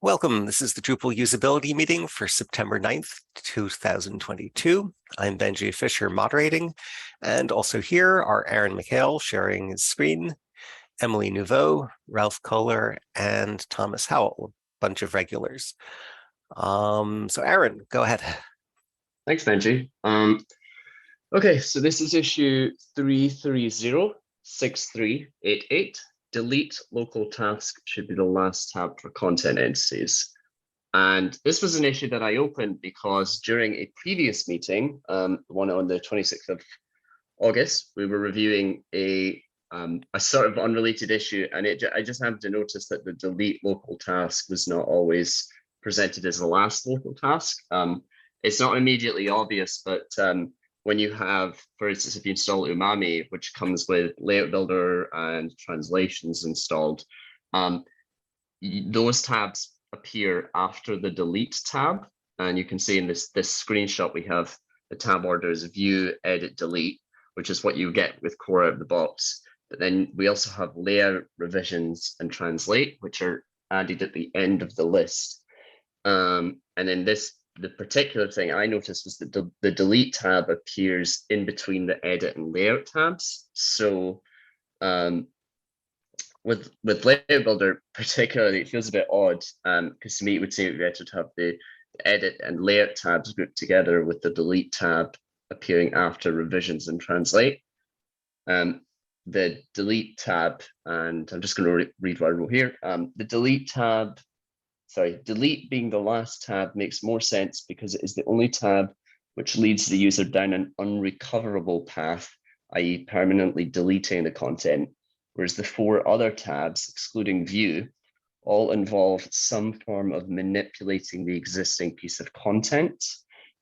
Welcome. This is the Drupal usability meeting for September 9th, 2022. I'm Benji Fisher moderating, and also here are Aaron McHale sharing his screen, Emily Nouveau, Ralph Kohler, and Thomas Howell, a bunch of regulars. So Aaron, go ahead. Thanks, Benji. Okay, so this is issue 3306388. Delete local task should be the last tab for content entities. And this was an issue that I opened because during a previous meeting, one on the 26th of August, we were reviewing a sort of unrelated issue, and I just happened to notice that the delete local task was not always presented as the last local task. It's not immediately obvious, but when you have, for instance, if you install Umami, which comes with Layout Builder and translations installed, those tabs appear after the delete tab. And you can see in this screenshot, we have the tab order as view, edit, delete, which is what you get with core out of the box. But then we also have layout, revisions, and translate, which are added at the end of the list. And then the particular thing I noticed was that the delete tab appears in between the edit and layout tabs. So with Layout Builder particularly, it feels a bit odd because to me it would seem better to have the edit and layout tabs grouped together with the delete tab appearing after revisions and translate. The delete tab, and I'm just going to read what I wrote here. The delete tab, delete being the last tab makes more sense because it is the only tab which leads the user down an unrecoverable path, i.e. permanently deleting the content, whereas the four other tabs, excluding view, all involve some form of manipulating the existing piece of content,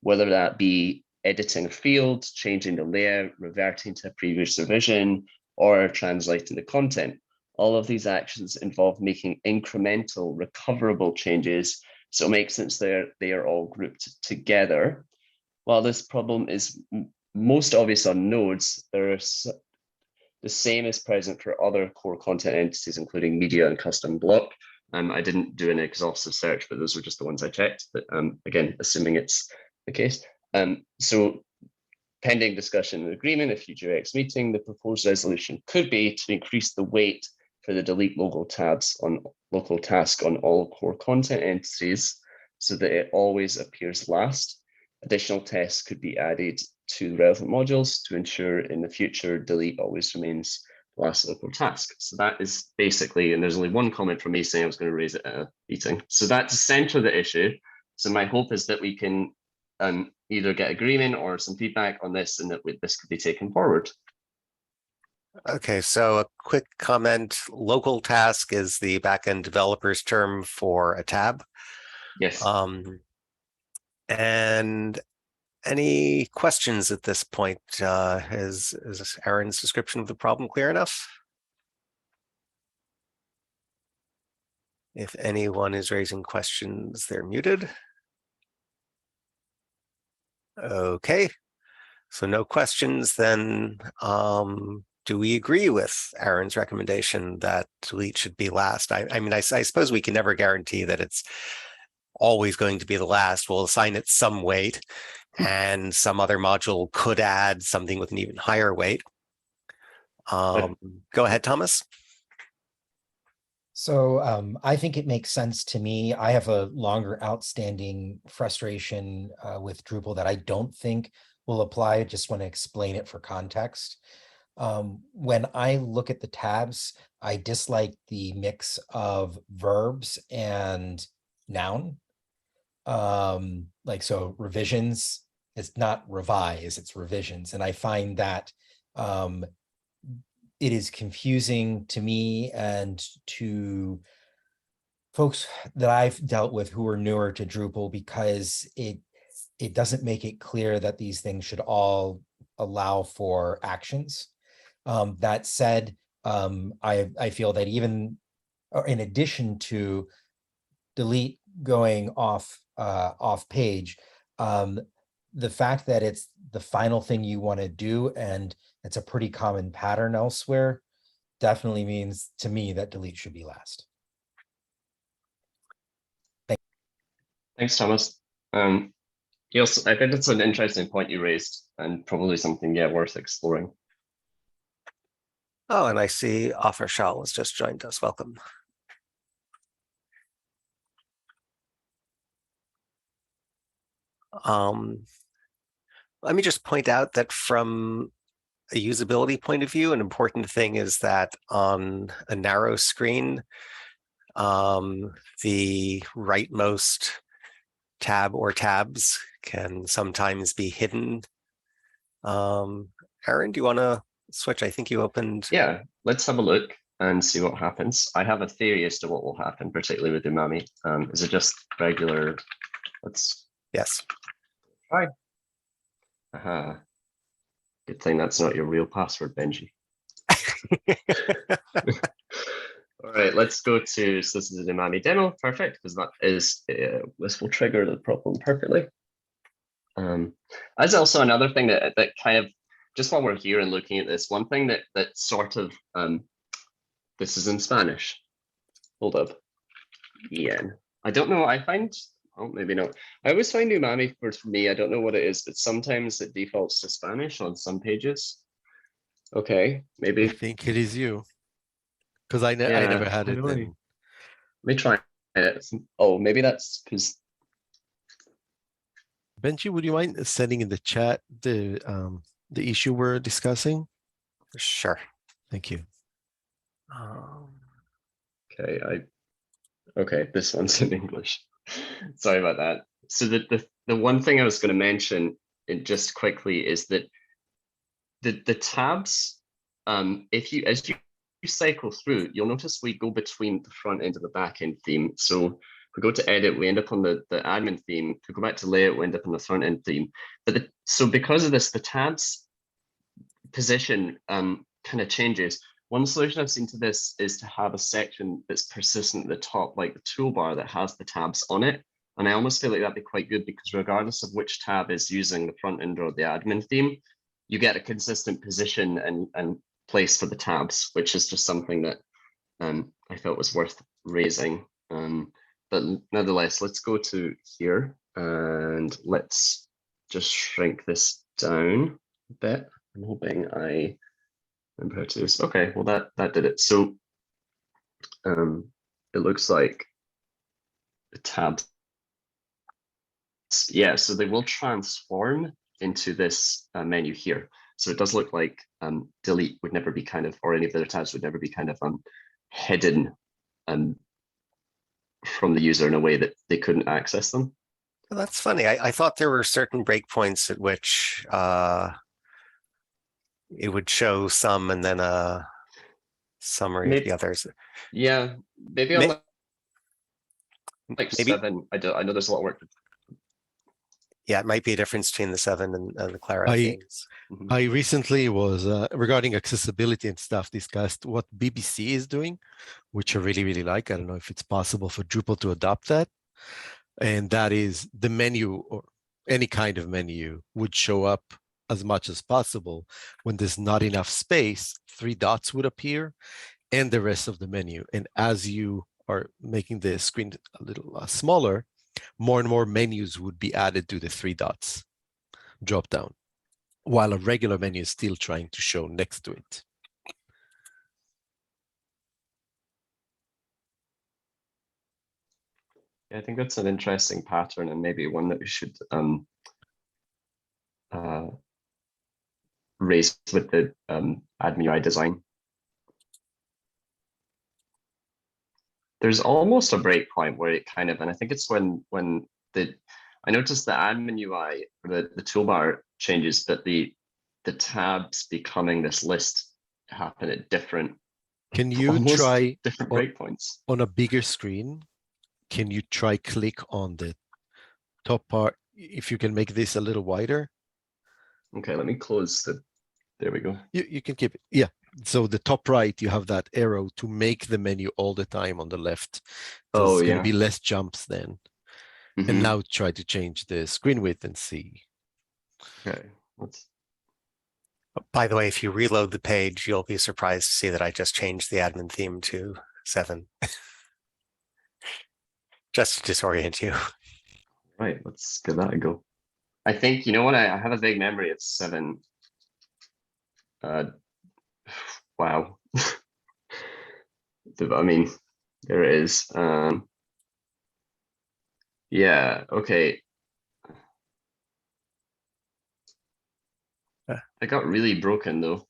whether that be editing a field, changing the layout, reverting to a previous revision, or translating the content. All of these actions involve making incremental recoverable changes, so it makes sense they are all grouped together. While this problem is most obvious on nodes, the same is present for other core content entities, including media and custom block. I didn't do an exhaustive search, but those were just the ones I checked. But again, assuming it's the case. So pending discussion and agreement at future X meeting, the proposed resolution could be to increase the weight for the delete local tabs on local task on all core content entities so that it always appears last. Additional tests could be added to relevant modules to ensure in the future delete always remains the last local task. So that is basically, and there's only one comment from me saying I was going to raise it at a meeting. So that's essentially the issue. So my hope is that we can either get agreement or some feedback on this and that this could be taken forward. Okay, so a quick comment. Local task is the backend developer's term for a tab. Yes. And any questions at this point? Is Aaron's description of the problem clear enough? If anyone is raising questions, they're muted. Okay, so no questions, then do we agree with Aaron's recommendation that delete should be last? I mean, I suppose we can never guarantee that it's always going to be the last. We'll assign it some weight, and some other module could add something with an even higher weight. Go ahead, Thomas. So I think it makes sense to me. I have a longer outstanding frustration with Drupal that I don't think will apply. I just want to explain it for context. When I look at the tabs, I dislike the mix of verbs and noun. So revisions, it's not revise, it's revisions. And I find that it is confusing to me and to folks that I've dealt with who are newer to Drupal because it doesn't make it clear that these things should all allow for actions. That said, I feel that even in addition to delete going off page, the fact that it's the final thing you want to do and it's a pretty common pattern elsewhere definitely means to me that delete should be last. Thanks, Thomas. Yes, I think it's an interesting point you raised, and probably something, yeah, worth exploring. Oh, and I see Offer Shaw has just joined us. Welcome. Let me just point out that from a usability point of view, an important thing is that on a narrow screen, the rightmost tab or tabs can sometimes be hidden. Aaron, do you want to switch? I think you opened. Yeah, let's have a look and see what happens. I have a theory as to what will happen, particularly with umami. Is it just regular? Let's Yes. try. Aha. Good thing that's not your real password, Benji. All right, let's go to, so this is an umami demo, perfect, because that is, this will trigger the problem perfectly. That's also another thing that kind of, just while we're here and looking at this, one thing that sort of, this is in Spanish. Hold up. Yeah, I don't know, I find, oh, maybe not. I always find umami for me, I don't know what it is, but sometimes it defaults to Spanish on some pages. Okay, maybe. I think it is you. Because I never had it. Let And me try it. Oh, maybe that's because. Benji, would you mind sending in the chat the issue we're discussing? Sure. Thank you. Okay, okay, this one's in English. Sorry about that. So the one thing I was going to mention just quickly is that the tabs, if you as you cycle through, you'll notice we go between the front end and the back end theme. So if we go to edit, we end up on the admin theme. If we go back to layout, we end up on the front end theme. But so because of this, the tabs position kind of changes. One solution I've seen to this is to have a section that's persistent at the top, like the toolbar that has the tabs on it. And I almost feel like that'd be quite good because regardless of which tab is using the front end or the admin theme, you get a consistent position and place for the tabs, which is just something that I felt was worth raising. But nonetheless, let's go to here and let's just shrink this down a bit. I'm hoping I remember how to do this. Okay, well that did it. So it looks like the tabs, yeah, so they will transform into this menu here. So it does look like delete would never be kind of, or any of the other tabs would never be kind of hidden from the user in a way that they couldn't access them. Well, that's funny. I thought there were certain breakpoints at which it would show some and then a summary of the others. Yeah, maybe on like 7. I know there's a lot of work. Yeah, it might be a difference between the 7 and the Clara themes. I recently was, regarding accessibility and stuff, discussed what BBC is doing, which I really, really like. I don't know if it's possible for Drupal to adopt that. And that is the menu, or any kind of menu, would show up as much as possible. When there's not enough space, 3 dots would appear and the rest of the menu. And as you are making the screen a little smaller, more and more menus would be added to the 3 dots drop down, while a regular menu is still trying to show next to it. Yeah, I think that's an interesting pattern and maybe one that we should raise with the admin UI design. There's almost a breakpoint where it kind of, and I think it's when I noticed the admin UI, the toolbar changes, but the tabs becoming this list happen at different. Can you try different breakpoints on a bigger screen? Can you try click on the top part? If you can make this a little wider. Okay, let me close the. There we go. You can keep it. Yeah. So the top right, you have that arrow to make the menu all the time on the left. So it's going to be less jumps then. And now try to change the screen width and see. Okay. By the way, if you reload the page, you'll be surprised to see that I just changed the admin theme to 7. Just to disorient you. Right, let's give that a go. I think, you know what, I have a vague memory of 7. Wow. I mean, there it is. Yeah, okay. It got really broken though.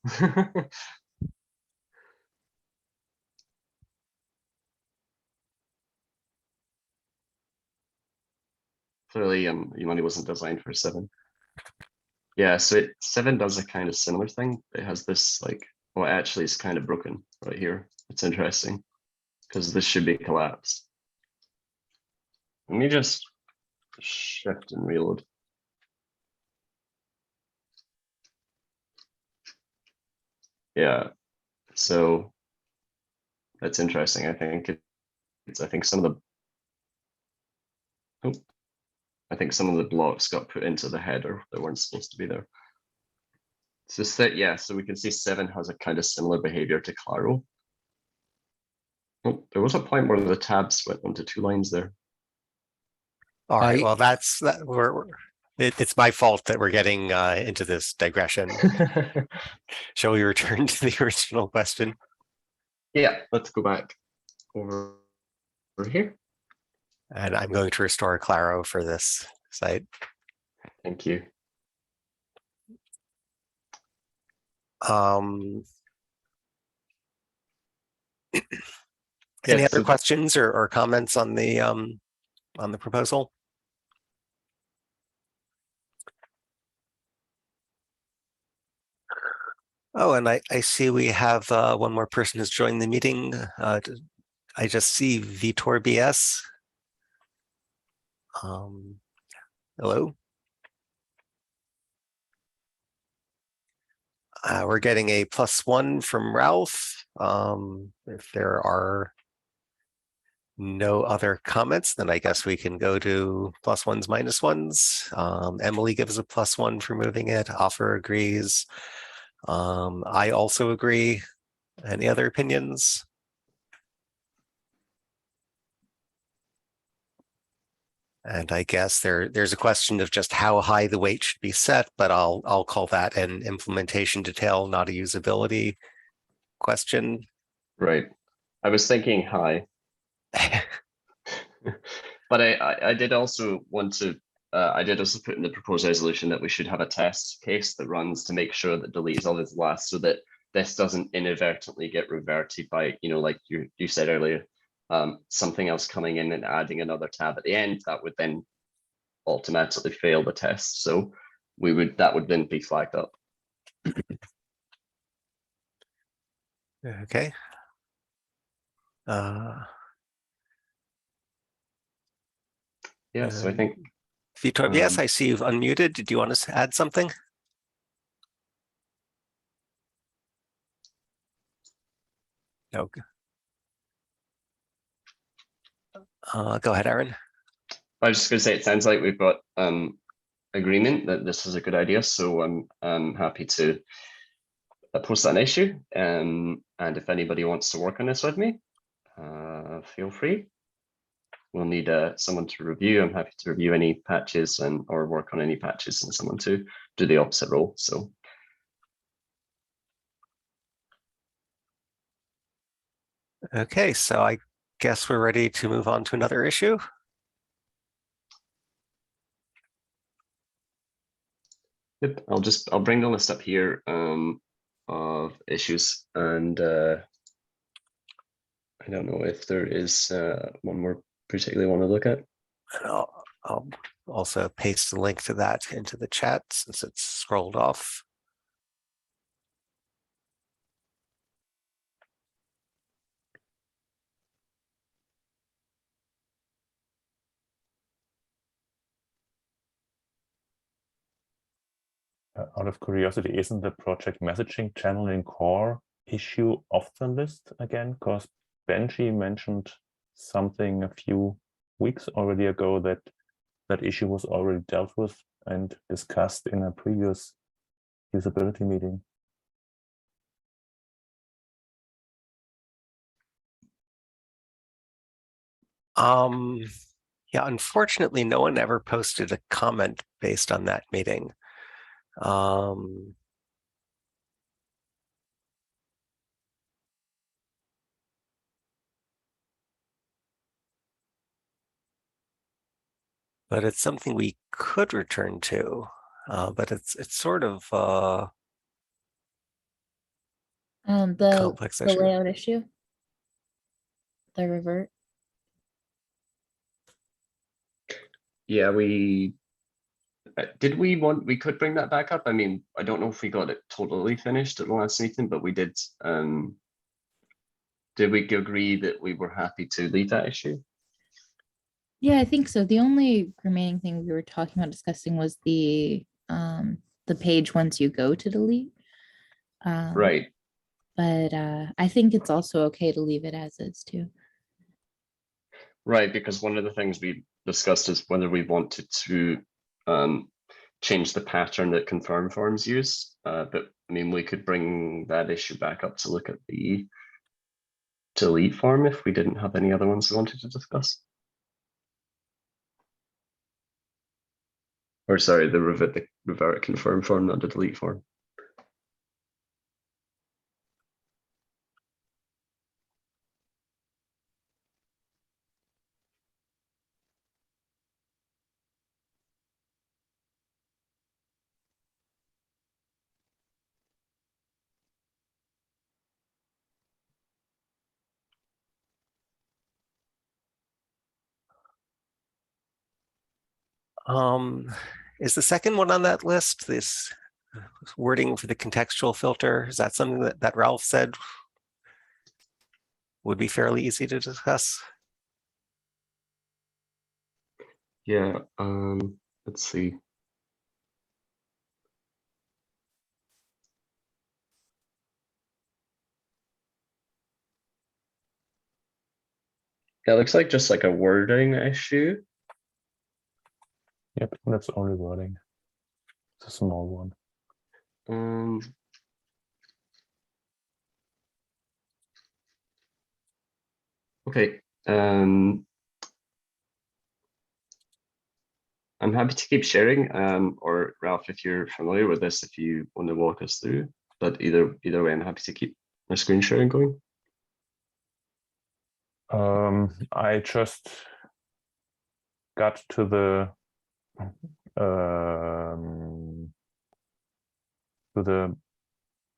Clearly, Umani wasn't designed for 7. Yeah, so 7 does a kind of similar thing. It has this like, well, actually it's kind of broken right here. It's interesting because this should be collapsed. Let me just shift and reload. Yeah, so that's interesting. I think I think some of the blocks got put into the header that weren't supposed to be there. So yeah, so we can see 7 has a kind of similar behavior to Claro. Oh, there was a point where the tabs went onto 2 lines there. All right, well, it's my fault that we're getting into this digression. Shall we return to the original question? Yeah, let's go back over here. And I'm going to restore Claro for this site. Thank you. Any other questions or comments on the proposal? Oh, and I see we have one more person who's joined the meeting. I just see Vitor BS. Hello. We're getting a +1 from Ralph. If there are no other comments, then I guess we can go to +1s, -1s. Emily gives a +1 for moving it. Offer agrees. I also agree. Any other opinions? And I guess there's a question of just how high the weight should be set, but I'll call that an implementation detail, not a usability question. Right. I was thinking high. But I did also want to I did also put in the proposed resolution that we should have a test case that runs to make sure that delete is always last, so that this doesn't inadvertently get reverted by, you know, like you said earlier, something else coming in and adding another tab at the end that would then automatically fail the test. So that would then be flagged up. Okay. Yeah, so I think Vitor, yes, I see you've unmuted. Did you want to add something? No. Go ahead, Aaron. I was just going to say, it sounds like we've got agreement that this is a good idea, so I'm happy to post that an issue. And if anybody wants to work on this with me, feel free. We'll need someone to review. I'm happy to review any patches or work on any patches, and someone to do the opposite role. So. Okay, so I guess we're ready to move on to another issue. Yep, I'll bring the list up here of issues, and I don't know if there is one more particularly want to look at. I'll also paste the link to that into the chat since it's scrolled off. Out of curiosity, isn't the project messaging channel in core issue off the list again? Because Benji mentioned something a few weeks already ago that that issue was already dealt with and discussed in a previous usability meeting. Yeah, unfortunately, no one ever posted a comment based on that meeting. But it's something we could return to. But it's sort of The complex issue. layout issue, the revert. Yeah, we could bring that back up. I mean, I don't know if we got it totally finished at the last meeting, but we did. Did we agree that we were happy to leave that issue? Yeah, I think so. The only remaining thing we were talking about discussing was the page once you go to delete. Right. But I think it's also okay to leave it as is too. Right, because one of the things we discussed is whether we wanted to change the pattern that confirm forms use. But I mean, we could bring that issue back up to look at the delete form if we didn't have any other ones we wanted to discuss. Or sorry, the revert confirm form, not the delete form. Is the second one on that list, this wording for the contextual filter, is that something that Ralph said would be fairly easy to discuss? Yeah, let's see. Yeah, it looks like just like a wording issue. Yep, that's only wording. It's a small one. Okay. I'm happy to keep sharing, or Ralph, if you're familiar with this, if you want to walk us through. But either way, I'm happy to keep my screen sharing going. I just got to the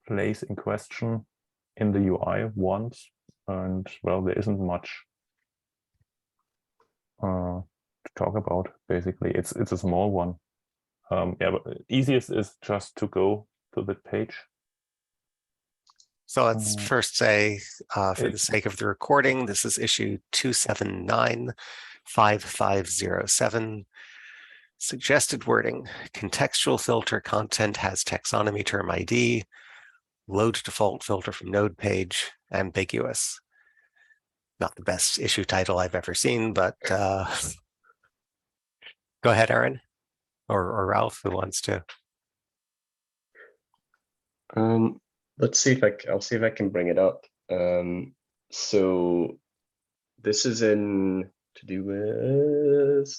place in question in the UI once, and well, there isn't much to talk about. Basically, it's a small one. Yeah, but easiest is just to go to the page. So let's first say, for the sake of the recording, this is issue 2795507. Suggested wording: contextual filter content has taxonomy term ID, load default filter from node page, ambiguous. Not the best issue title I've ever seen, but go ahead, Aaron, or Ralph, who wants to. Let's see if I'll see if I can bring it up. So this is in to do with.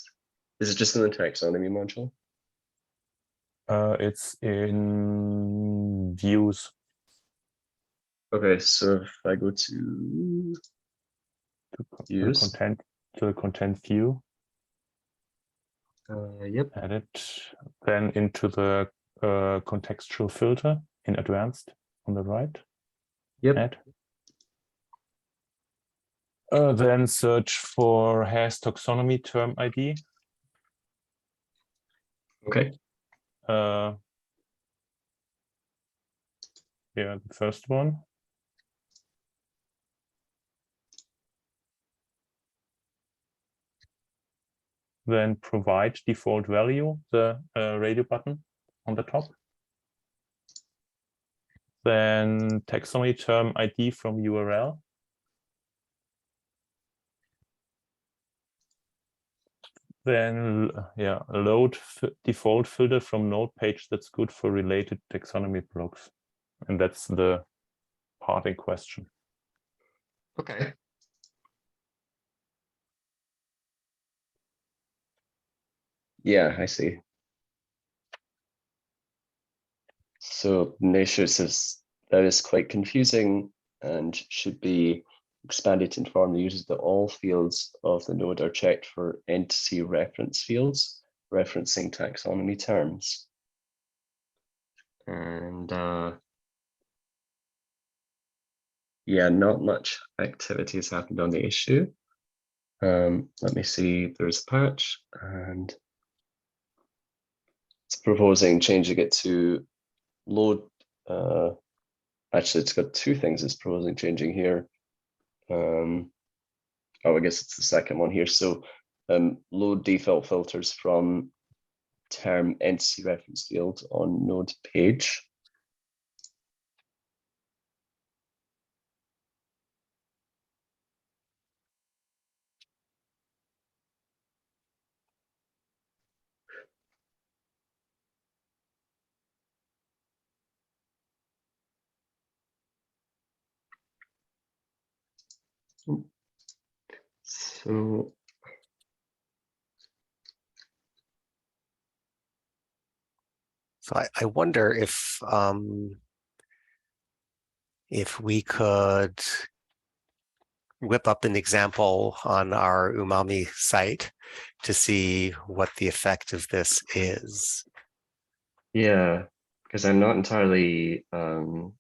Is it just in the taxonomy module? It's in views. Okay, so if I go to views, to the content view. Yep. Add it then into the contextual filter in advanced on the right. Yep. Add. Then search for has taxonomy term ID. Okay. Yeah, the first one. Then provide default value, the radio button on the top. Then taxonomy term ID from URL. Then yeah, load default filter from node page that's good for related taxonomy blocks. And that's the part in question. Okay. Yeah, I see. So Nature says that is quite confusing and should be expanded to inform the users that all fields of the node are checked for entity reference fields, referencing taxonomy terms. And yeah, not much activity has happened on the issue. Let me see, there's a patch and it's proposing changing it to load. Actually, it's got two things it's proposing changing here. Oh, I guess it's the second one here. So load default filters from term entity reference field on node page. So I wonder if we could whip up an example on our Umami site to see what the effect of this is. yeah, because I'm not entirely I'm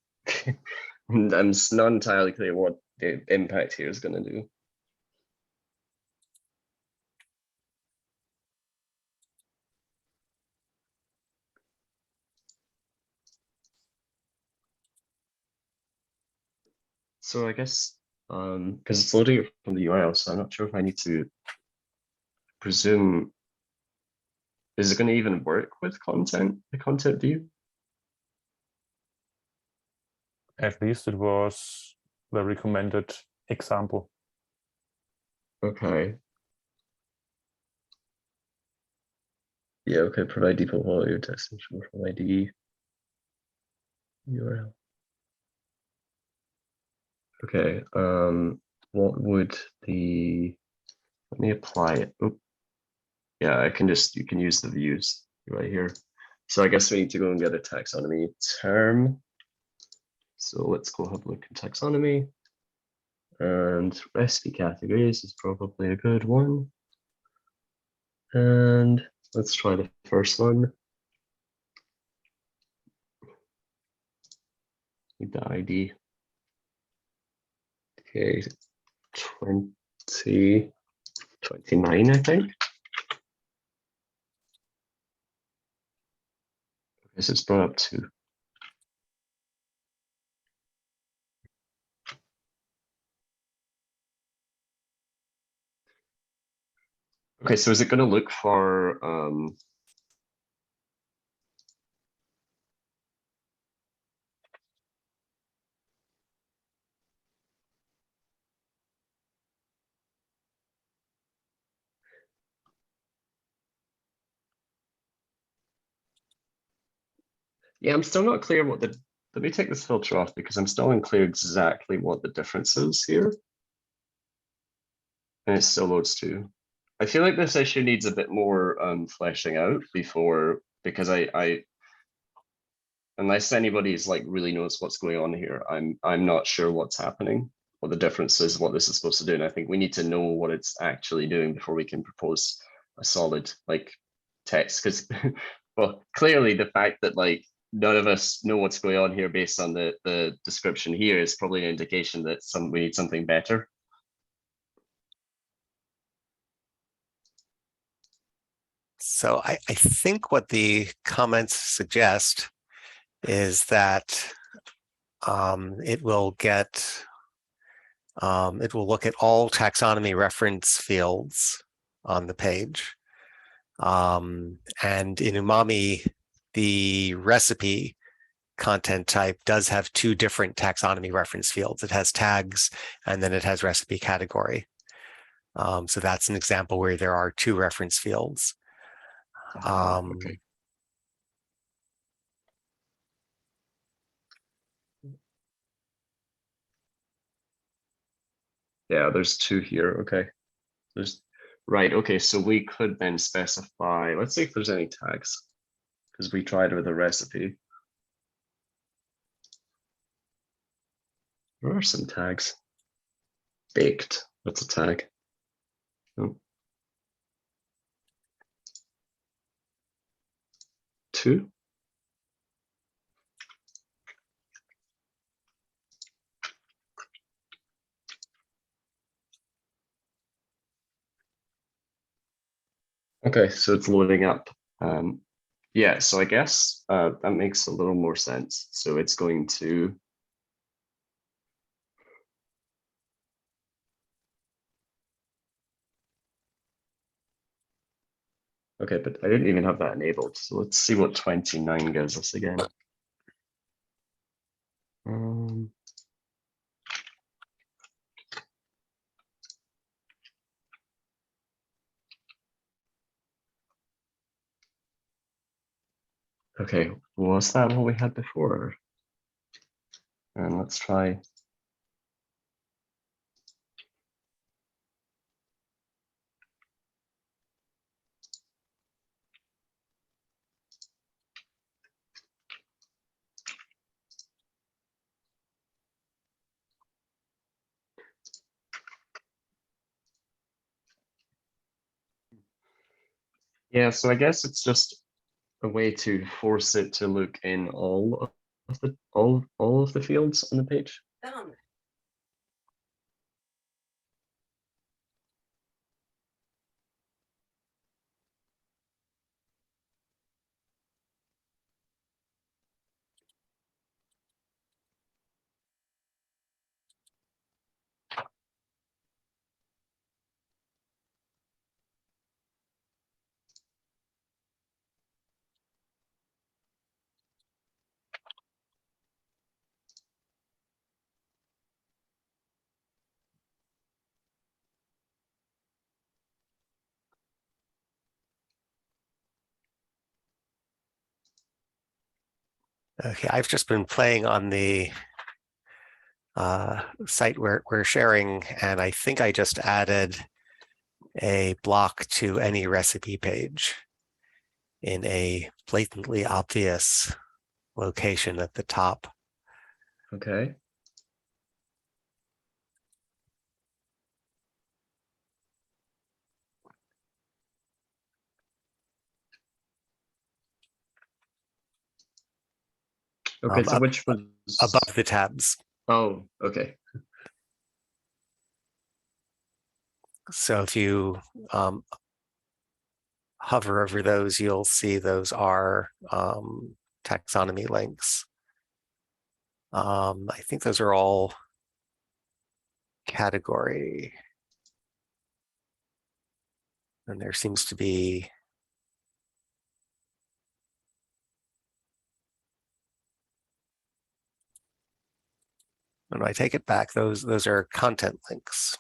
not entirely clear what the impact here is going to do. So I guess because it's loading it from the URL, so I'm not sure if I need to presume, is it going to even work with content, the content view? At least it was the recommended example. Okay. Yeah, okay, provide default value text from ID URL. Okay, what would the, let me apply it. Oh, yeah, I can just, you can use the views right here. So I guess we need to go and get a taxonomy term. So let's go have a look at taxonomy. And recipe categories is probably a good one. And let's try the first one. Need the ID. Okay, 29, I think. This is brought up to. Okay, so is it going to look for yeah, I'm still not clear what the, let me take this filter off because I'm still unclear exactly what the difference is here. And it still loads too. I feel like this issue needs a bit more fleshing out before, because I unless anybody's like really knows what's going on here, I'm not sure what's happening, what the difference is, what this is supposed to do. And I think we need to know what it's actually doing before we can propose a solid like text. Because well, clearly the fact that like none of us know what's going on here based on the description here is probably an indication that we need something better. So I think what the comments suggest is that it will look at all taxonomy reference fields on the page. And in Umami, the recipe content type does have two different taxonomy reference fields. It has tags and then it has recipe category. So that's an example where there are two reference fields. Okay. Yeah, there's two here. Okay. Right, okay, so we could then specify, let's see if there's any tags, because we tried with a recipe. There are some tags. Baked, that's a tag. Oh. 2. Okay, so it's loading up. Yeah, so I guess that makes a little more sense. So it's going to okay, but I didn't even have that enabled. So let's see what 29 gives us again. Okay, was that what we had before? And let's try. Yeah, so I guess it's just a way to force it to look in all of the fields on the page. Okay, I've just been playing on the site where we're sharing, and I think I just added a block to any recipe page in a blatantly obvious location at the top. Okay. Okay, so which was above the tabs. Oh, okay. So if you hover over those, you'll see those are taxonomy links. I think those are all category. And there seems to be and I take it back, those are content links.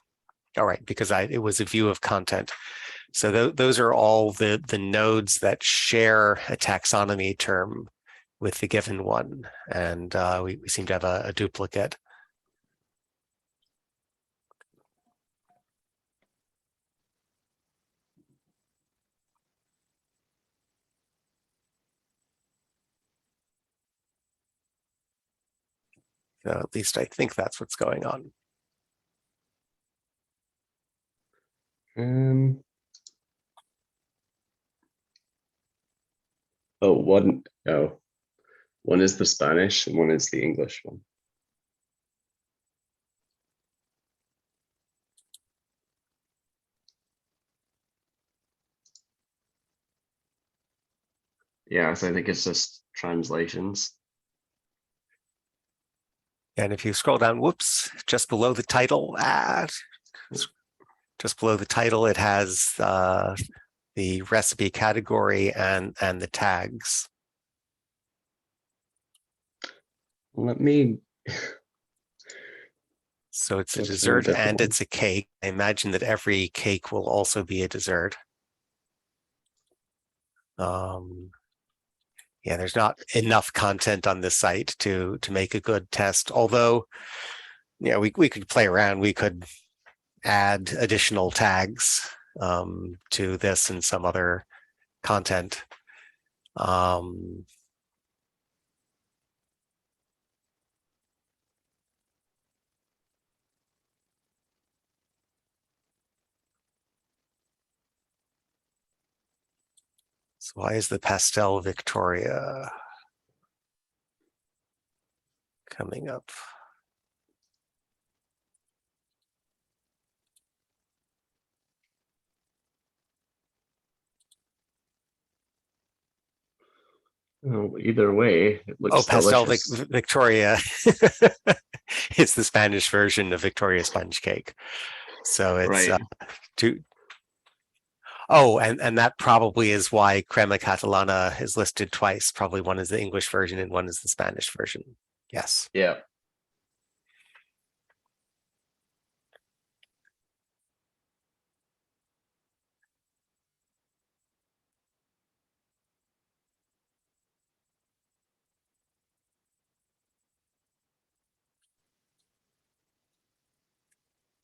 All right, because it was a view of content. So those are all the nodes that share a taxonomy term with the given one. And we seem to have a duplicate. So at least I think that's what's going on. Oh, one is the Spanish and one is the English one. Yeah, so I think it's just translations. And if you scroll down, whoops, just below the title, just below the title, it has the recipe category and the tags. Let me. So it's a dessert and it's a cake. I imagine that every cake will also be a dessert. Yeah, there's not enough content on this site to make a good test. Although, yeah, we could play around. We could add additional tags to this and some other content. So why is the pastel Victoria coming up? Well, either way, it looks Oh, pastel delicious. Victoria is the Spanish version of Victoria sponge cake. So it's Right. Oh, and that probably is why crema catalana is listed twice. Probably one is the English version and one is the Spanish version. Yes. Yeah.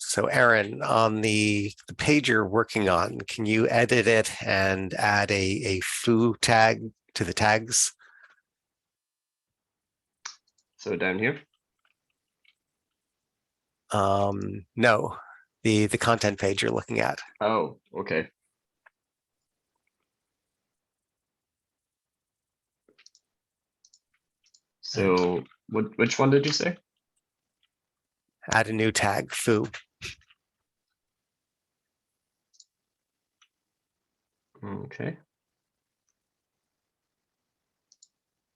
So Aaron, on the page you're working on, can you edit it and add a foo tag to the tags? So down here. No, the content page you're looking at. Oh, okay. So which one did you say? Add a new tag, foo. Okay.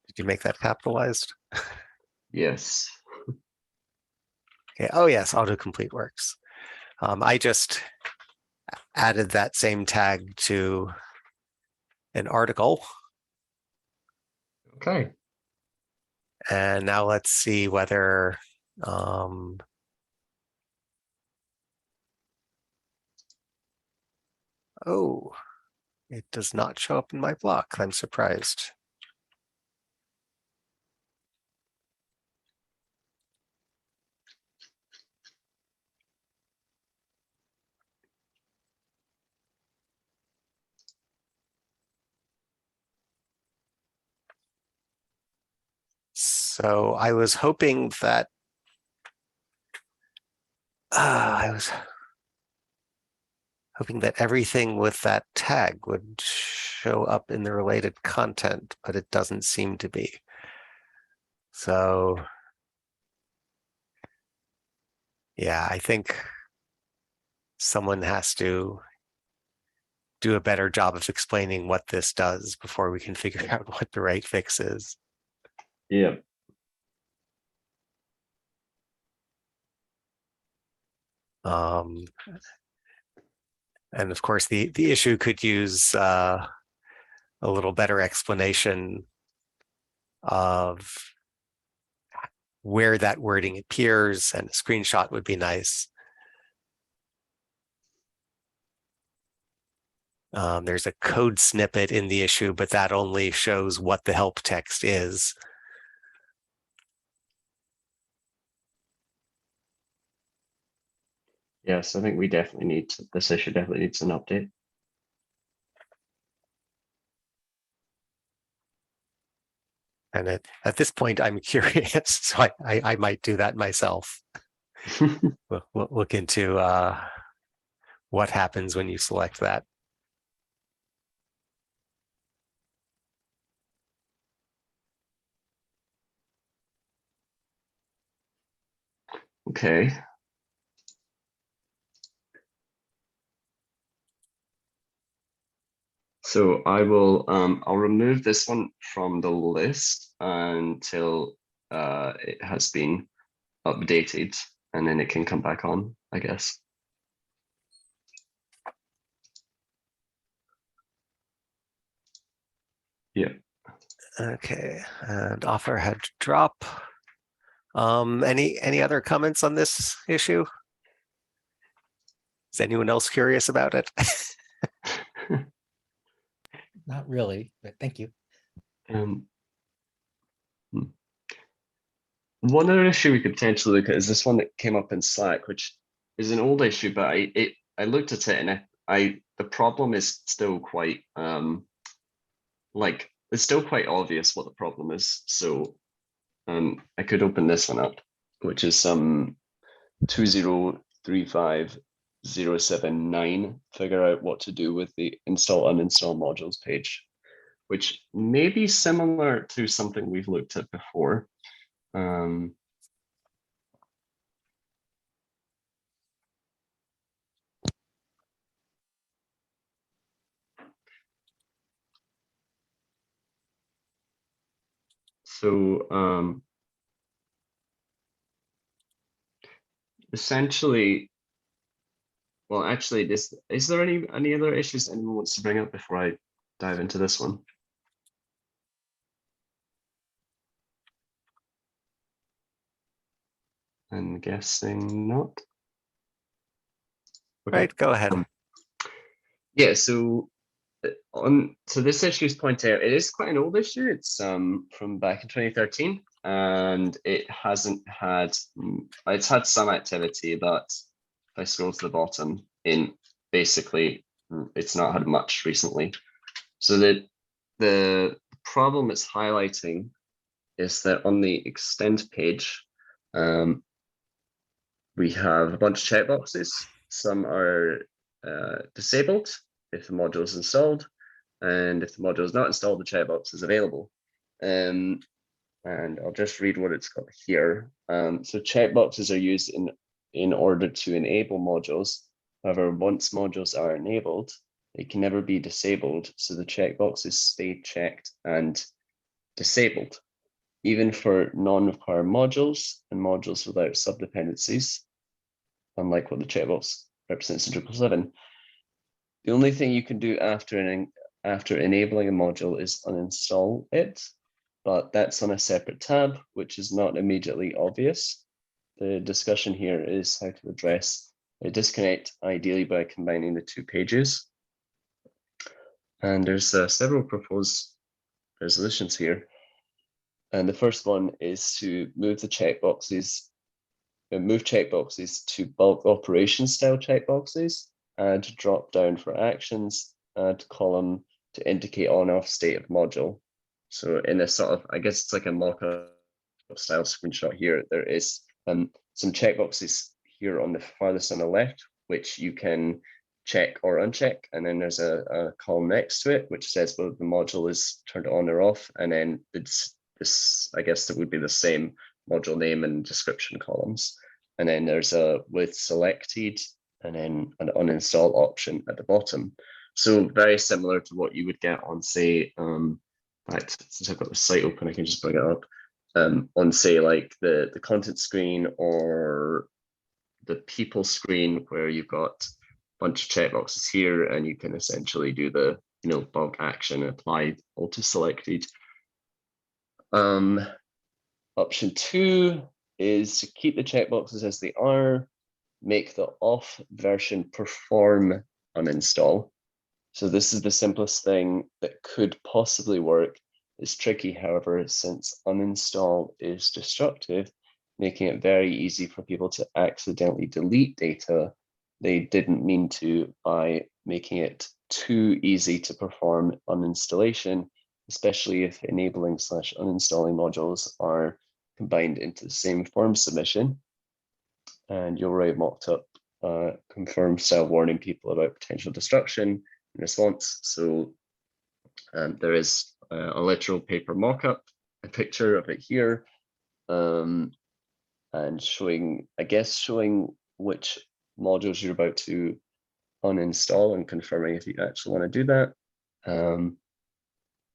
Did you make that capitalized? Yes. Okay. Oh yes, autocomplete works. I just added that same tag to an article. Okay. And now let's see whether oh, it does not show up in my block. I'm surprised. So I was hoping that everything with that tag would show up in the related content, but it doesn't seem to be. So yeah, I think someone has to do a better job of explaining what this does before we can figure out what the right fix is. Yeah. And of course, the issue could use a little better explanation of where that wording appears, and a screenshot would be nice. There's a code snippet in the issue, but that only shows what the help text is. Yes, I think we definitely need this issue definitely needs an update. And at this point, I'm curious, so I might do that myself. We'll look into what happens when you select that. Okay. So I'll remove this one from the list until it has been updated, and then it can come back on, I guess. Yeah. Okay, and offer had to drop. Any other comments on this issue? Is anyone else curious about it? Not really, but thank you. One other issue we could potentially look at is this one that came up in Slack, which is an old issue, but I looked at it and the problem is still quite like it's still quite obvious what the problem is. So I could open this one up, which is 2035079, figure out what to do with the install uninstall modules page, which may be similar to something we've looked at before. So essentially, well, actually, is there any other issues anyone wants to bring up before I dive into this one? I'm guessing not. Okay. Right, go ahead. Yeah, so this issue is pointed out, it is quite an old issue. It's from back in 2013, and it hasn't had it's had some activity, but if I scroll to the bottom, in basically it's not had much recently. So the problem it's highlighting is that on the extend page, we have a bunch of checkboxes. Some are disabled if the module is installed, and if the module is not installed, the checkbox is available. And I'll just read what it's got here. So checkboxes are used in order to enable modules. However, once modules are enabled, they can never be disabled, so the checkboxes stay checked and disabled, even for non-required modules and modules without subdependencies, unlike what the checkbox represents in Drupal 7. The only thing you can do after enabling a module is uninstall it, but that's on a separate tab, which is not immediately obvious. The discussion here is how to address a disconnect, ideally by combining the two pages. And there's several proposed resolutions here. And the first one is to move the checkboxes, to bulk operation style checkboxes, add drop down for actions, add column to indicate on off state of module. So in a sort of, I guess it's like a mock-up style screenshot here, there is some checkboxes here on the farthest on the left, which you can check or uncheck. And then there's a column next to it, which says whether the module is turned on or off. And then it's this, I guess it would be the same module name and description columns. And then there's a with selected and then an uninstall option at the bottom. So very similar to what you would get on, say, since I've got the site open, I can just bring it up. On, say, like the content screen or the people screen, where you've got a bunch of checkboxes here, and you can essentially do the bulk action apply auto selected. Option 2 is to keep the checkboxes as they are, make the off version perform uninstall. So this is the simplest thing that could possibly work. It's tricky, however, since uninstall is destructive, making it very easy for people to accidentally delete data they didn't mean to, by making it too easy to perform uninstallation, especially if enabling / uninstalling modules are combined into the same form submission. And you'll write mocked up confirm style warning people about potential destruction in response. So there is a literal paper mockup, a picture of it here, and showing which modules you're about to uninstall and confirming if you actually want to do that. And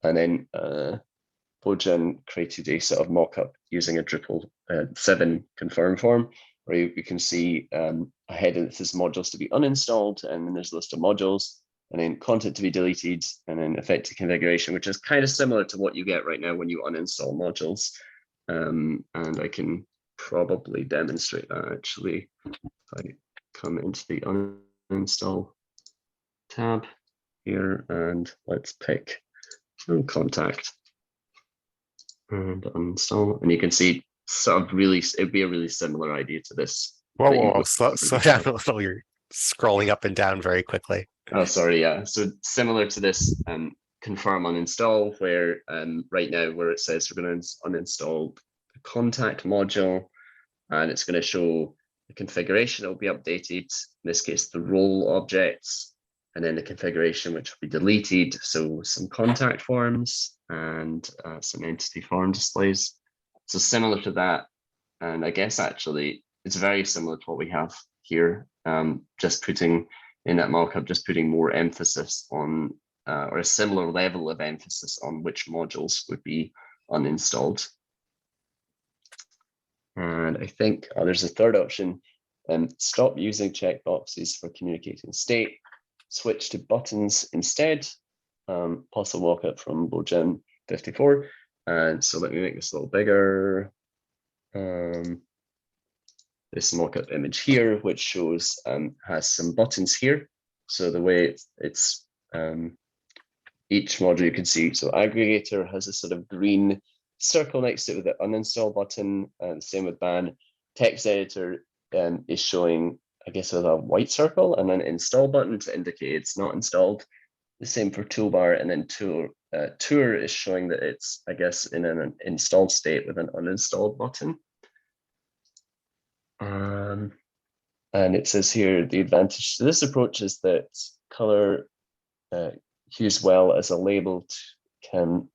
then Bojan created a sort of mockup using a Drupal 7 confirm form, where you can see a header that says modules to be uninstalled, and then there's a list of modules, and then content to be deleted, and then effective configuration, which is kind of similar to what you get right now when you uninstall modules. And I can probably demonstrate that actually if I come into the uninstall tab here, and let's pick contact and uninstall, and you can see sort of it'd be a really similar idea to this. Whoa, slow down a little. You're scrolling up and down very quickly. Oh, sorry. Yeah. So similar to this confirm uninstall, where right now where it says we're going to uninstall the contact module, and it's going to show the configuration that will be updated. In this case, the role objects, and then the configuration which will be deleted. So some contact forms and some entity form displays. So similar to that, and I guess actually it's very similar to what we have here. Just putting in that markup, just putting more emphasis on, or a similar level of emphasis on which modules would be uninstalled. And I think there's a third option, stop using checkboxes for communicating state, switch to buttons instead. Possible walkup from Bojan 54. And so let me make this a little bigger. This mockup image here, which shows has some buttons here. So the way it's each module you can see. So aggregator has a sort of green circle next to it with the uninstall button, and same with ban. Text editor is showing, I guess, with a white circle and an install button to indicate it's not installed. The same for toolbar, and then tour is showing that it's, I guess, in an installed state with an uninstalled button. And it says here the advantage to this approach is that color used well as a label can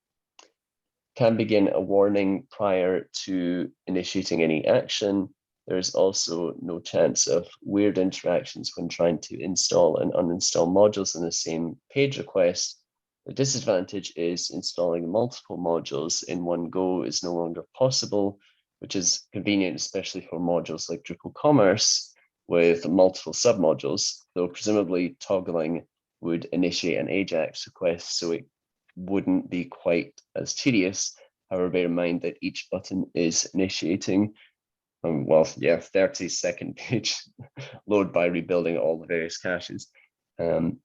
begin a warning prior to initiating any action. There's also no chance of weird interactions when trying to install and uninstall modules in the same page request. The disadvantage is installing multiple modules in one go is no longer possible, which is convenient, especially for modules like Drupal Commerce with multiple submodules, though presumably toggling would initiate an AJAX request, so it wouldn't be quite as tedious. However, bear in mind that each button is initiating, 30-second page load by rebuilding all the various caches. Another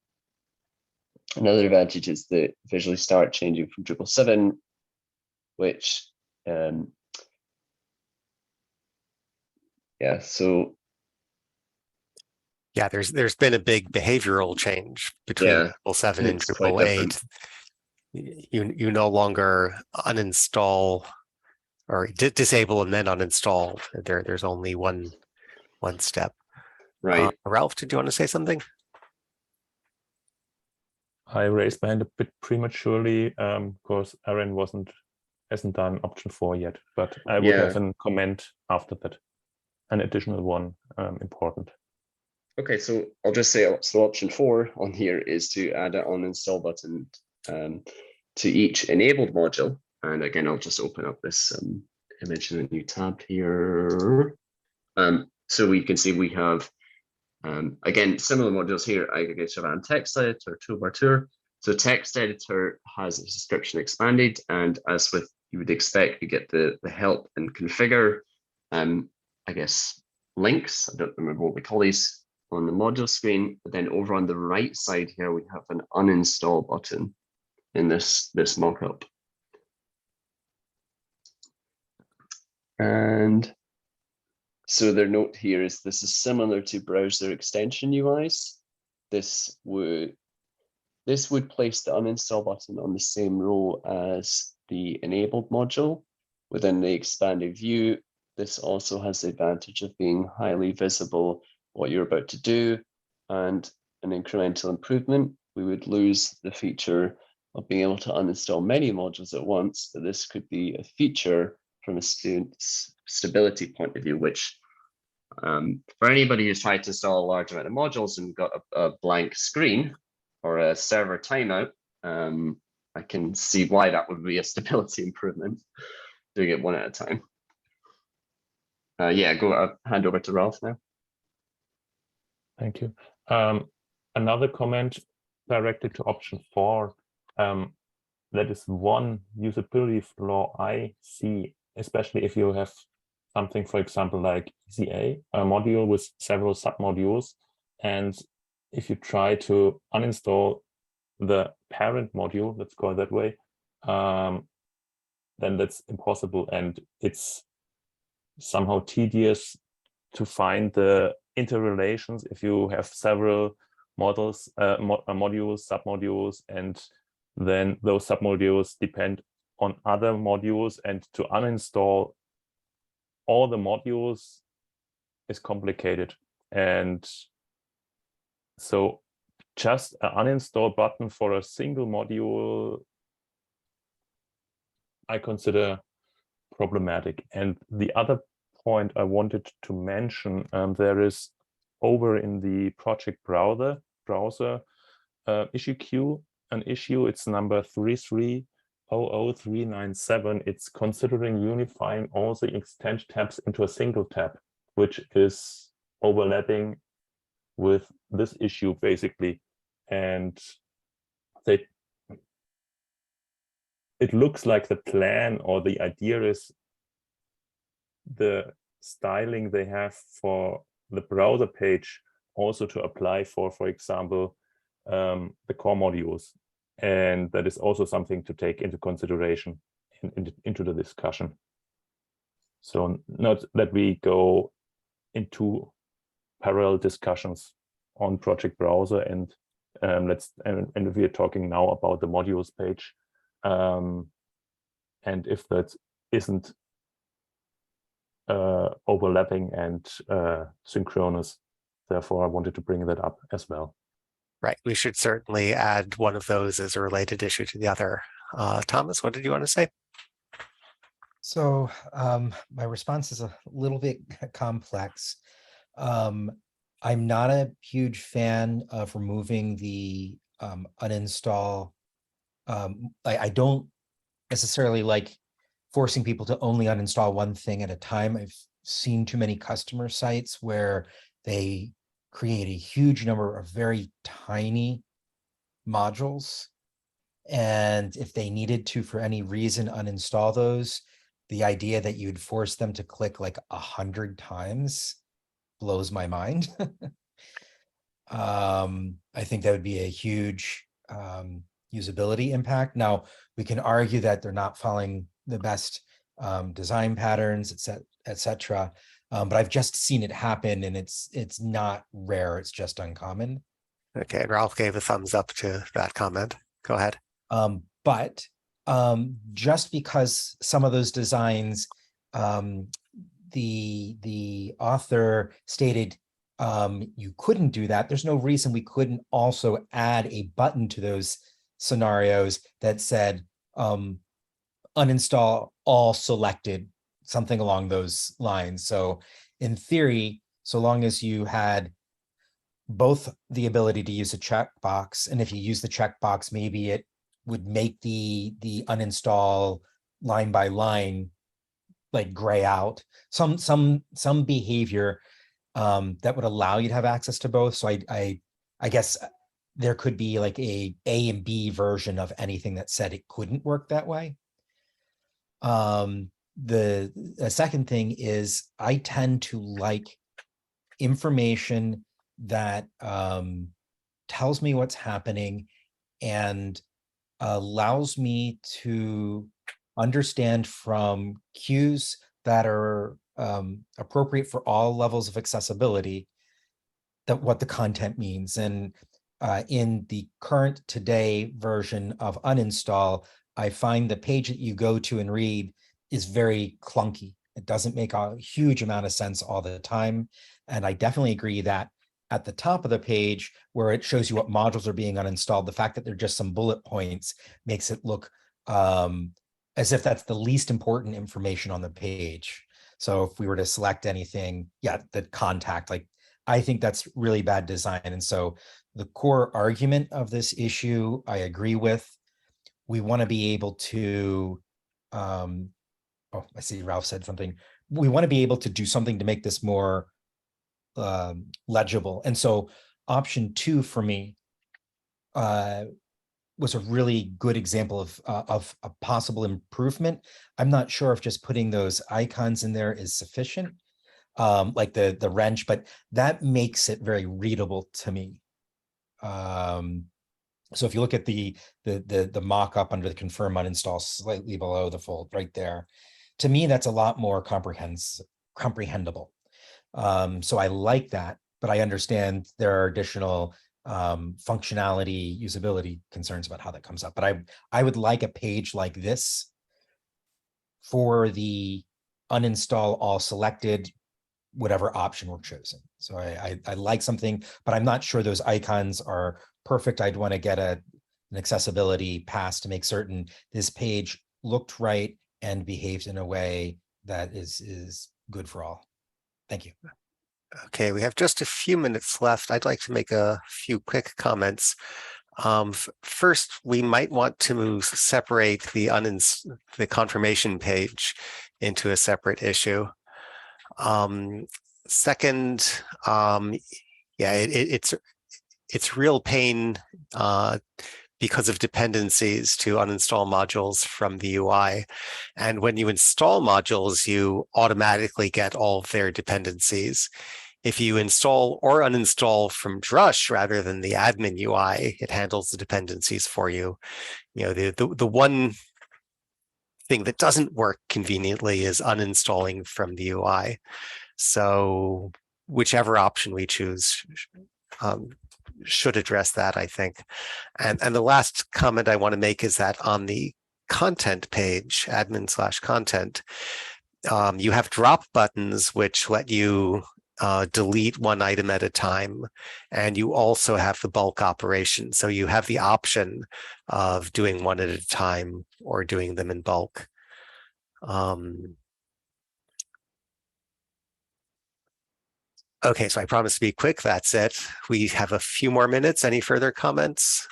advantage is the visually start changing from Drupal 7, which there's been a big behavioral change between Drupal 7 and Drupal 8. You no longer uninstall or disable and then uninstall. There's only one step. Right. Ralph, did you want to say something? I raised my hand a bit prematurely because Aaron hasn't done option 4 yet, but I would have a comment after that, an additional one, important. Okay, so I'll just say, so option 4 on here is to add an uninstall button to each enabled module. And again, I'll just open up this image in a new tab here. So we can see we have, again, similar modules here, aggregator and text editor, toolbar tour. So text editor has a description expanded, and as with you would expect, you get the help and configure, I guess, links. I don't remember what we call these on the module screen, but then over on the right side here, we have an uninstall button in this mockup. And so their note here is this is similar to browser extension UIs. This would place the uninstall button on the same row as the enabled module within the expanded view. This also has the advantage of being highly visible what you're about to do, and an incremental improvement. We would lose the feature of being able to uninstall many modules at once, but this could be a feature from a student's stability point of view, which for anybody who's tried to install a large amount of modules and got a blank screen or a server timeout, I can see why that would be a stability improvement, doing it one at a time. Hand over to Ralph now. Thank you. Another comment directed to option 4. That is one usability flaw I see, especially if you have something, for example, like ECA, a module with several submodules, and if you try to uninstall the parent module, let's call it that way, then that's impossible, and it's somehow tedious to find the interrelations if you have several modules, submodules, and then those submodules depend on other modules, and to uninstall all the modules is complicated. And so just an uninstall button for a single module I consider problematic. And the other point I wanted to mention, there is over in the project browser issue queue an issue. It's number 3300397. It's considering unifying all the extend tabs into a single tab, which is overlapping with this issue basically. And it looks like the plan or the idea is the styling they have for the browser page also to apply for example, the core modules. And that is also something to take into consideration into the discussion. So not that we go into parallel discussions on project browser and and we are talking now about the modules page. And if that isn't overlapping and synchronous, therefore I wanted to bring that up as well. Right, we should certainly add one of those as a related issue to the other. Thomas, what did you want to say? So my response is a little bit complex. I'm not a huge fan of removing the uninstall. I don't necessarily like forcing people to only uninstall one thing at a time. I've seen too many customer sites where they create a huge number of very tiny modules. And if they needed to, for any reason, uninstall those, the idea that you'd force them to click like 100 times blows my mind. I think that would be a huge usability impact. Now, we can argue that they're not following the best design patterns, et cetera. But I've just seen it happen, and it's not rare, it's just uncommon. Okay, Ralph gave a thumbs up to that comment. Go ahead. But just because some of those designs, the author stated you couldn't do that, there's no reason we couldn't also add a button to those scenarios that said uninstall all selected, something along those lines. So in theory, so long as you had both the ability to use a checkbox, and if you use the checkbox, maybe it would make the uninstall line by line like gray out, some behavior that would allow you to have access to both. So I guess there could be like a and B version of anything that said it couldn't work that way. The second thing is I tend to like information that tells me what's happening and allows me to understand from cues that are appropriate for all levels of accessibility that what the content means. And in the current today version of Uninstall, I find the page that you go to and read is very clunky. It doesn't make a huge amount of sense all the time. And I definitely agree that at the top of the page where it shows you what modules are being uninstalled, the fact that they're just some bullet points makes it look as if that's the least important information on the page. So if we were to select anything, yeah, the contact, like I think that's really bad design. And so the core argument of this issue, I agree with. We want to be able to, oh, I see Ralph said something. We want to be able to do something to make this more legible. And so option 2 for me was a really good example of a possible improvement. I'm not sure if just putting those icons in there is sufficient, like the wrench, but that makes it very readable to me. So if you look at the mock-up under the confirm uninstall slightly below the fold right there, to me, that's a lot more comprehensible. So I like that, but I understand there are additional functionality, usability concerns about how that comes up. But I would like a page like this for the uninstall all selected, whatever option we're chosen. So I like something, but I'm not sure those icons are perfect. I'd want to get an accessibility pass to make certain this page looked right and behaved in a way that is good for all. Thank you. Okay, we have just a few minutes left. I'd like to make a few quick comments. First, we might want to separate the confirmation page into a separate issue. Second, yeah, it's real pain because of dependencies to uninstall modules from the UI. And when you install modules, you automatically get all of their dependencies. If you install or uninstall from Drush rather than the admin UI, it handles the dependencies for you. You know, the one thing that doesn't work conveniently is uninstalling from the UI. So whichever option we choose should address that, I think. And the last comment I want to make is that on the content page, admin/content, you have drop buttons which let you delete one item at a time, and you also have the bulk operation. So you have the option of doing one at a time or doing them in bulk. Okay, so I promise to be quick. That's it. We have a few more minutes. Any further comments?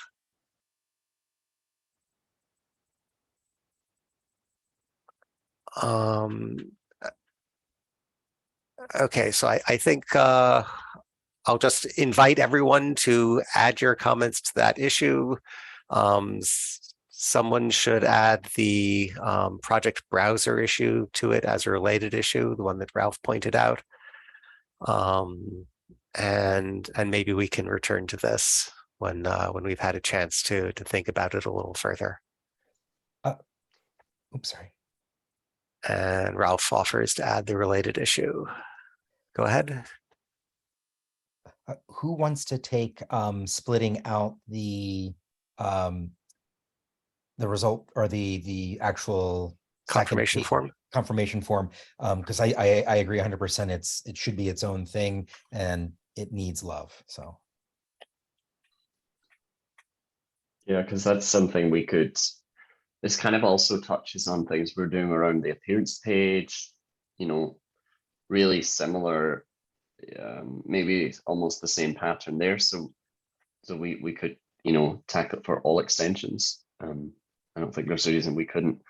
Okay, so I think I'll just invite everyone to add your comments to that issue. Someone should add the project browser issue to it as a related issue, the one that Ralph pointed out. And maybe we can return to this when we've had a chance to think about it a little further. Oops, sorry. And Ralph offers to add the related issue. Go ahead. Who wants to take splitting out the result or the actual Confirmation form? Confirmation form, because I agree 100%. It should be its own thing and it needs love. So Yeah, because that's something we could. This kind of also touches on things we're doing around the appearance page. You know, really similar, maybe almost the same pattern there. So we could, you know, tackle it for all extensions. I don't think there's a reason we couldn't.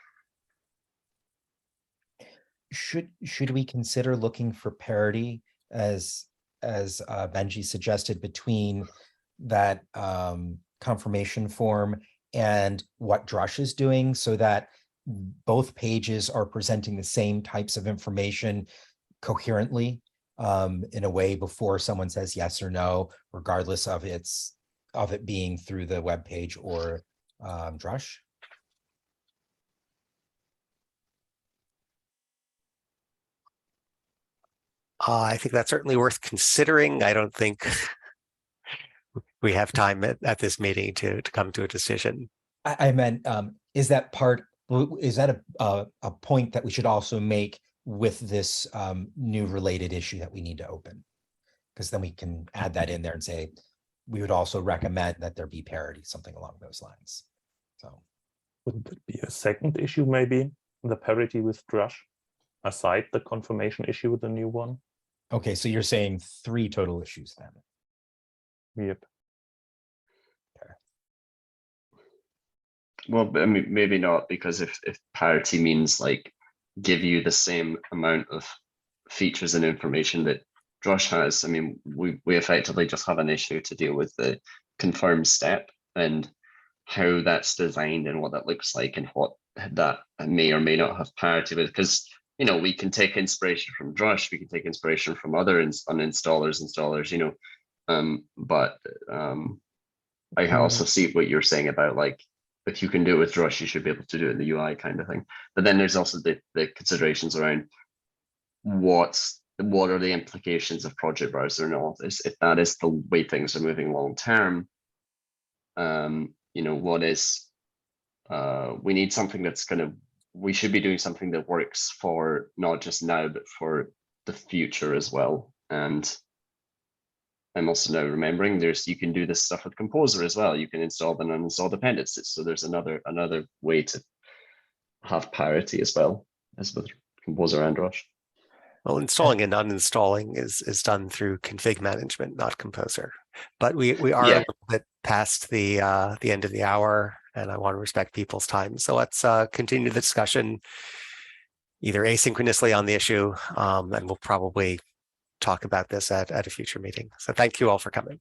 Should we consider looking for parity as Benji suggested between that confirmation form and what Drush is doing, so that both pages are presenting the same types of information coherently in a way before someone says yes or no, regardless of it being through the web page or Drush? I think that's certainly worth considering. I don't think we have time at this meeting to come to a decision. I meant, is that a point that we should also make with this new related issue that we need to open? Because then we can add that in there and say, we would also recommend that there be parity, something along those lines. So wouldn't it be a second issue, maybe the parity with Drush, aside the confirmation issue, the new one? Okay, so you're saying 3 total issues then? Yep. Okay. Well, I mean, maybe not, because if parity means like give you the same amount of features and information that Drush has, I mean, we effectively just have an issue to deal with the confirm step and how that's designed and what that looks like and what that may or may not have parity with. Because, you know, we can take inspiration from Drush, we can take inspiration from other installers, you know, but I also see what you're saying about, like, if you can do it with Drush, you should be able to do it in the UI kind of thing. But then there's also the considerations around what's what are the implications of project browser and all of this? If that is the way things are moving long term, you know, what is, we need something that's we should be doing something that works for not just now, but for the future as well. And I'm also now remembering you can do this stuff with Composer as well. You can install and uninstall dependencies. So there's another way to have parity as well as with Composer and Rush. Well, installing and uninstalling is done through config management, not Composer. But we are a little bit past the end of the hour, and I want to respect people's time. So let's continue the discussion either asynchronously on the issue, and we'll probably talk about this at a future meeting. So thank you all for coming.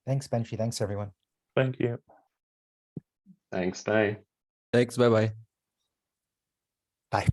Thanks, Benchy. Thanks, everyone. Thank you. Thanks, bye. Thanks. Bye-bye. Bye.